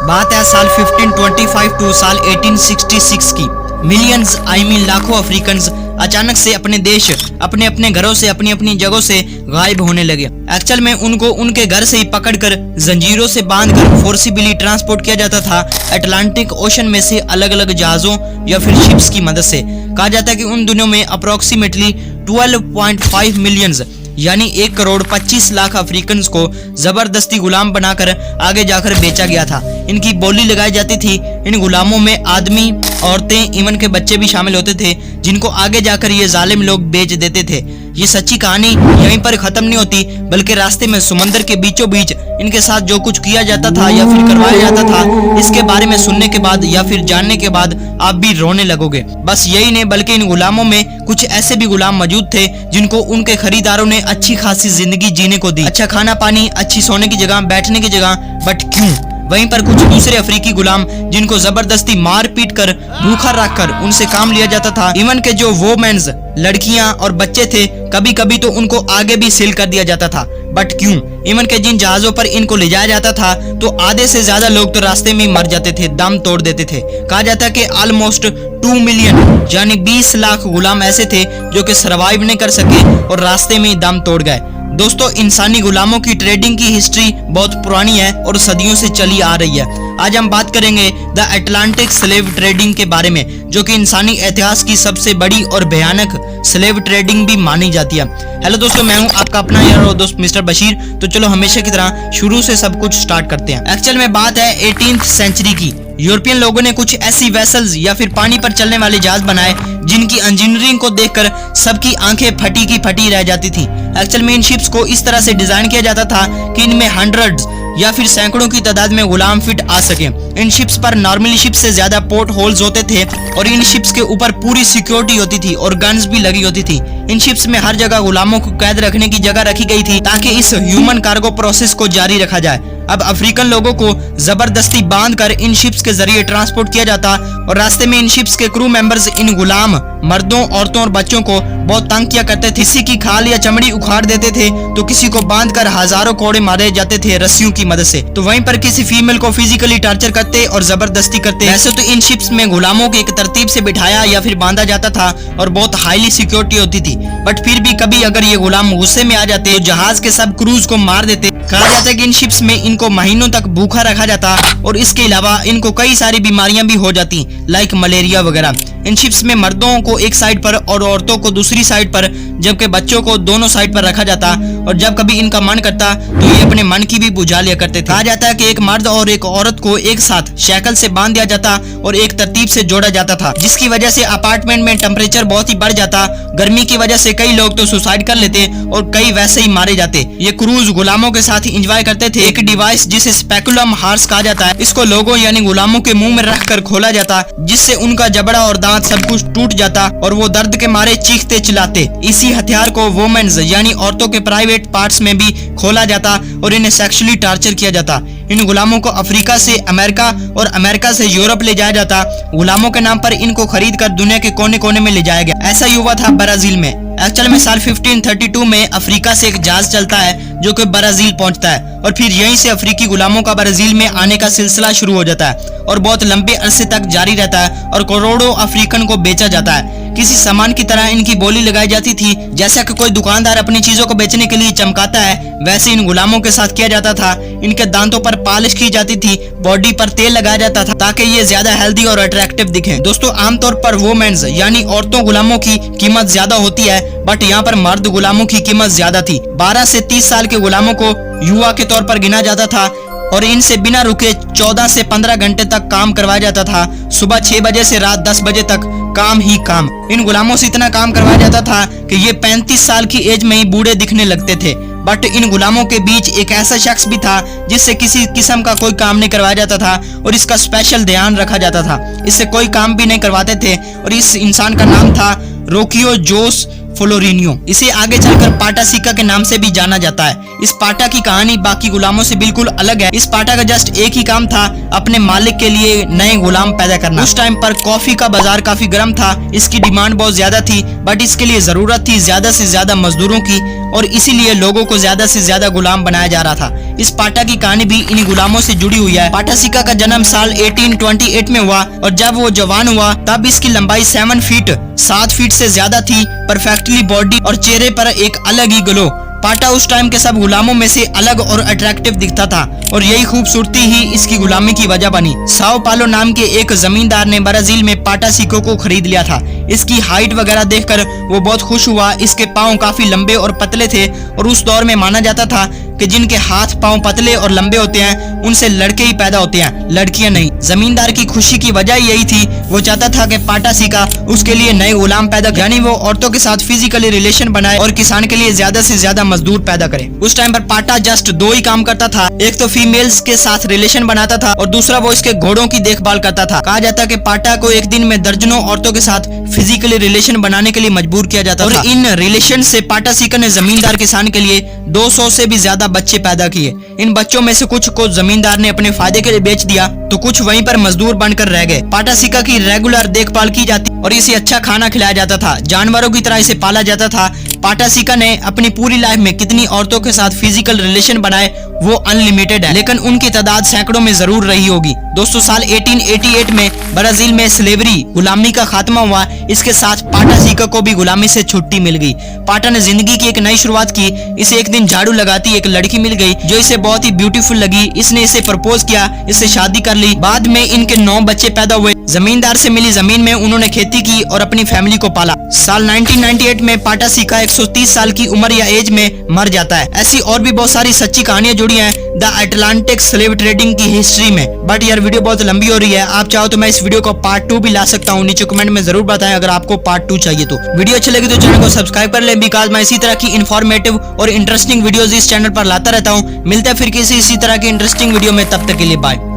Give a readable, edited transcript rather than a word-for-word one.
बात है साल 1525 टू साल 1866 की। मिलियंस लाखों अफ्रीकन अचानक से अपने देश, अपने अपने घरों से, अपनी अपनी जगहों से गायब होने लगे। एक्चुअल में उनको उनके घर से ही पकड़कर जंजीरों से बांधकर फोर्सिबली ट्रांसपोर्ट किया जाता था अटलांटिक ओशन में से अलग अलग जहाजों या फिर शिप्स की मदद से। कहा जाता है कि उन दिनों में अप्रोक्सीमेटली 12.5 मिलियंस यानी 1 करोड़ 25 लाख अफ्रीकन को जबरदस्ती गुलाम बनाकर आगे जाकर बेचा गया था। इनकी बोली लगाई जाती थी। इन गुलामों में आदमी, औरतें, इवन के बच्चे भी शामिल होते थे, जिनको आगे जाकर ये जालिम लोग बेच देते थे। ये सच्ची कहानी यहीं पर खत्म नहीं होती, बल्कि रास्ते में समंदर के बीचों बीच इनके साथ जो कुछ किया जाता था या फिर करवाया जाता था, इसके बारे में सुनने के बाद या फिर जानने के बाद आप भी रोने लगोगे। बस यही नहीं, बल्कि इन गुलामों में कुछ ऐसे भी गुलाम मौजूद थे जिनको उनके खरीदारों ने अच्छी खासी जिंदगी जीने को दी, अच्छा खाना पानी, अच्छी सोने की जगह, बैठने की जगह। बट क्यों? वहीं पर कुछ दूसरे अफ्रीकी गुलाम जिनको जबरदस्ती मार पीट कर, भूखा रखकर उनसे काम लिया जाता था। इवन के जो वोमेन्स, लड़कियां और बच्चे थे, कभी कभी तो उनको आगे भी सेल कर दिया जाता था। बट क्यों? इवन के जिन जहाजों पर इनको ले जाया जाता था तो आधे से ज्यादा लोग तो रास्ते में मर जाते थे, दम तोड़ देते थे। कहा जाता है कि ऑलमोस्ट 2 मिलियन यानी 20 लाख गुलाम ऐसे थे जो कि सरवाइव नहीं कर सके और रास्ते में दम तोड़ गए। दोस्तों, इंसानी गुलामों की ट्रेडिंग की हिस्ट्री बहुत पुरानी है और सदियों से चली आ रही है। आज हम बात करेंगे द अटलांटिक स्लेव ट्रेडिंग के बारे में, जो कि इंसानी इतिहास की सबसे बड़ी और भयानक स्लेव ट्रेडिंग भी मानी जाती है। हेलो दोस्तों, मैं हूं आपका अपना यार और दोस्त मिस्टर बशीर। तो चलो हमेशा की तरह शुरू से सब कुछ स्टार्ट करते हैं। एक्चुअल में बात है 18th सेंचुरी की। यूरोपियन लोगों ने कुछ ऐसी वेसल्स या फिर पानी पर चलने वाले जहाज बनाए जिनकी इंजीनियरिंग को देखकर सबकी आंखें फटी की फटी रह जाती थी। एक्चुअल में इन शिप्स को इस तरह से डिजाइन किया जाता था कि इनमें हंड्रेड्स या फिर सैकड़ों की तादाद में गुलाम फिट आ सके। इन शिप्स पर नॉर्मली शिप्स से ज्यादा पोर्ट होल्स होते थे और इन शिप्स के ऊपर पूरी सिक्योरिटी होती थी और गन्स भी लगी होती थी। इन शिप्स में हर जगह गुलामों को कैद रखने की जगह रखी गई थी ताकि इस ह्यूमन कार्गो प्रोसेस को जारी रखा जाए। अब अफ्रीकन लोगों को जबरदस्ती बांधकर इन शिप्स के जरिए ट्रांसपोर्ट किया जाता और रास्ते में इन शिप्स के क्रू मेंबर्स इन गुलाम मर्दों, औरतों और बच्चों को बहुत तंग किया करते थे। किसी की खाल या चमड़ी उखाड़ देते थे तो किसी को बांधकर हजारों कोड़े मारे जाते थे रस्सियों की मदद से। तो वहीं पर किसी फीमेल को फिजिकली टॉर्चर करते और जबरदस्ती करते। वैसे तो इन शिप्स में गुलामों को एक तरतीब से बिठाया या फिर बांधा जाता था और बहुत हाईली सिक्योरिटी होती थी। बट फिर भी कभी अगर ये गुलाम गुस्से में आ जाते तो जहाज के सब क्रूज को मार देते। कहा जाता है कि इन शिप्स में इनको महीनों तक भूखा रखा जाता और इसके अलावा इनको कई सारी बीमारियां भी हो जाती, लाइक मलेरिया वगैरह। इन शिप्स में मर्दों को एक साइड पर और औरतों को दूसरी साइड पर, जबकि बच्चों को दोनों साइड पर रखा जाता और जब कभी इनका मन करता तो ये अपने मन की भी बुझा लिया करते थे। कहा जाता है कि एक मर्द और एक औरत को एक साथ शैकल से बांध दिया जाता और एक तरतीब से जोड़ा जाता था, जिसकी वजह से अपार्टमेंट में टेम्परेचर बहुत ही बढ़ जाता। गर्मी की वजह से कई लोग तो सुसाइड कर लेते और कई वैसे ही मारे जाते। ये क्रूज गुलामों के साथ एंजॉय करते थे। एक डिवाइस जिसे स्पेकुलम हार्स कहा जाता है, इसको लोगों यानी गुलामों के मुंह में रखकर खोला जाता, जिससे उनका जबड़ा और दांत सब कुछ टूट जाता और वो दर्द के मारे चीखते चिल्लाते। इसी हथियार को वोमेन्स यानी औरतों के प्राइवेट पार्ट्स में भी खोला जाता और इन्हें सेक्सुअली टॉर्चर किया जाता। इन गुलामों को अफ्रीका से अमेरिका और अमेरिका से यूरोप ले जाया जाता। गुलामों के नाम पर इनको खरीद कर दुनिया के कोने कोने में ले जाया गया। ऐसा ही हुआ था ब्राजील में। एक्चुअल में साल 1532 में अफ्रीका से एक जहाज चलता है जो कि ब्राजील पहुंचता है और फिर यहीं से अफ्रीकी गुलामों का ब्राजील में आने का सिलसिला शुरू हो जाता है और बहुत लंबे अरसे तक जारी रहता है और करोड़ों अफ्रीकन को बेचा जाता है। किसी सामान की तरह इनकी बोली लगाई जाती थी। जैसा कि कोई दुकानदार अपनी चीजों को बेचने के लिए चमकाता है, वैसे इन गुलामों के साथ किया जाता था। इनके दांतों पर पॉलिश की जाती थी, बॉडी पर तेल लगाया जाता था ताकि ये ज्यादा हेल्दी और अट्रैक्टिव दिखें। दोस्तों, आमतौर पर वोमेन्स यानी औरतों गुलामों की कीमत ज्यादा होती है, बट यहाँ पर मर्द गुलामों की कीमत ज्यादा थी। 12 से 30 साल के गुलामों को युवा के तौर पर गिना जाता था और इनसे बिना रुके 14 से 15 घंटे तक काम करवाया जाता था। सुबह 6 बजे से रात 10 बजे तक काम ही काम। इन गुलामों से इतना काम करवाया जाता था कि ये 35 साल की एज में ही बूढ़े दिखने लगते थे। बट इन गुलामों के बीच एक ऐसा शख्स भी था जिससे किसी किस्म का कोई काम नहीं करवाया जाता था और इसका स्पेशल ध्यान रखा जाता था। इससे कोई काम भी नहीं करवाते थे और इस इंसान का नाम था रोकियो जोस फ्लोरिनियो। इसे आगे चलकर पाटा सिक्का के नाम से भी जाना जाता है। इस पाटा की कहानी बाकी गुलामों से बिल्कुल अलग है। इस पाटा का जस्ट एक ही काम था, अपने मालिक के लिए नए गुलाम पैदा करना। उस टाइम पर कॉफी का बाजार काफी गर्म था, इसकी डिमांड बहुत ज्यादा थी, बट इसके लिए जरूरत थी ज्यादा से ज्यादा मजदूरों की, और इसीलिए लोगों को ज्यादा से ज्यादा गुलाम बनाया जा रहा था। इस पाटा की कहानी भी इन्हीं गुलामों से जुड़ी हुई है। पाटा सिक्का का जन्म साल 1828 में हुआ, और जब वो जवान हुआ तब इसकी लंबाई 7 फीट से ज्यादा थी, परफेक्टली बॉडी और चेहरे पर एक अलग ही ग्लो। पाटा उस टाइम के सब गुलामों में से अलग और अट्रैक्टिव दिखता था, और यही खूबसूरती ही इसकी गुलामी की वजह बनी। साओ पालो नाम के एक जमींदार ने ब्राजील में पाटा सिक्कों को खरीद लिया था। इसकी हाइट वगैरह देखकर वो बहुत खुश हुआ। इसके पाँव काफी लंबे और पतले थे, और उस दौर में माना जाता था कि जिनके हाथ पाँव पतले और लंबे होते हैं उनसे लड़के ही पैदा होते हैं, लड़कियां नहीं। जमींदार की खुशी की वजह यही थी, वो चाहता था कि पाटा सिक्का उसके लिए नए गुलाम पैदा करे, यानी वो औरतों के साथ फिजिकली रिलेशन बनाए और किसान के लिए ज्यादा से ज्यादा मजदूर पैदा करे। उस टाइम पर पाटा जस्ट 2 ही काम करता था, एक तो फीमेल्स के साथ रिलेशन बनाता था, और दूसरा वो इसके घोड़ों की देखभाल करता था। कहा जाता है कि पाटा को एक दिन में दर्जनों औरतों के साथ फिजिकली रिलेशन बनाने के लिए मजबूर किया जाता था, और इन रिलेशन से पाटा सिक्का ने जमींदार किसान के लिए 200 से भी ज्यादा बच्चे पैदा किए। इन बच्चों में से कुछ को जमींदार ने अपने फायदे के लिए बेच दिया, तो कुछ वहीं पर मजदूर बनकर रह गए। पाटा सिक्का की रेगुलर देखभाल की जाती और इसे अच्छा खाना खिलाया जाता था, जानवरों की तरह इसे पाला जाता था। पाटा सिक्का ने अपनी पूरी लाइफ में कितनी औरतों के साथ फिजिकल रिलेशन बनाए वो अनलिमिटेड है, लेकिन उनकी तादाद सैकड़ों में जरूर रही होगी। दोस्तों, साल 1888 में ब्राजील में स्लेवरी गुलामी का खात्मा हुआ। इसके साथ पाटा सिक्का को भी गुलामी से छुट्टी मिल गई। पाटा ने जिंदगी की एक नई शुरुआत की। इसे एक दिन झाड़ू लगाती एक लड़की मिल गई जो इसे बहुत ही ब्यूटीफुल लगी। इसने इसे प्रपोज किया, इससे शादी कर ली। बाद में इनके 9 बच्चे पैदा हुए। जमींदार से मिली जमीन में उन्होंने खेती की और अपनी फैमिली को पाला। साल 1998 में पाटा सिक्का 130 साल की उम्र या एज में मर जाता है। ऐसी और भी बहुत सारी सच्ची कहानियां जुड़ी हैं द अटलांटिक स्लेव ट्रेडिंग की हिस्ट्री में, बट यार वीडियो बहुत लंबी हो रही है। आप चाहो तो मैं इस वीडियो को पार्ट 2 भी ला सकता हूँ। नीचे कमेंट में जरूर बताएं अगर आपको पार्ट 2 चाहिए तो। वीडियो अच्छी लगी तो चैनल को सब्सक्राइब कर लें, बिकॉज मैं इसी तरह की इन्फॉर्मेटिव और इंटरेस्टिंग वीडियोज इस चैनल पर लाता रहता हूँ। मिलते हैं फिर किसी इसी तरह की इंटरेस्टिंग वीडियो में, तब तक के लिए बाय।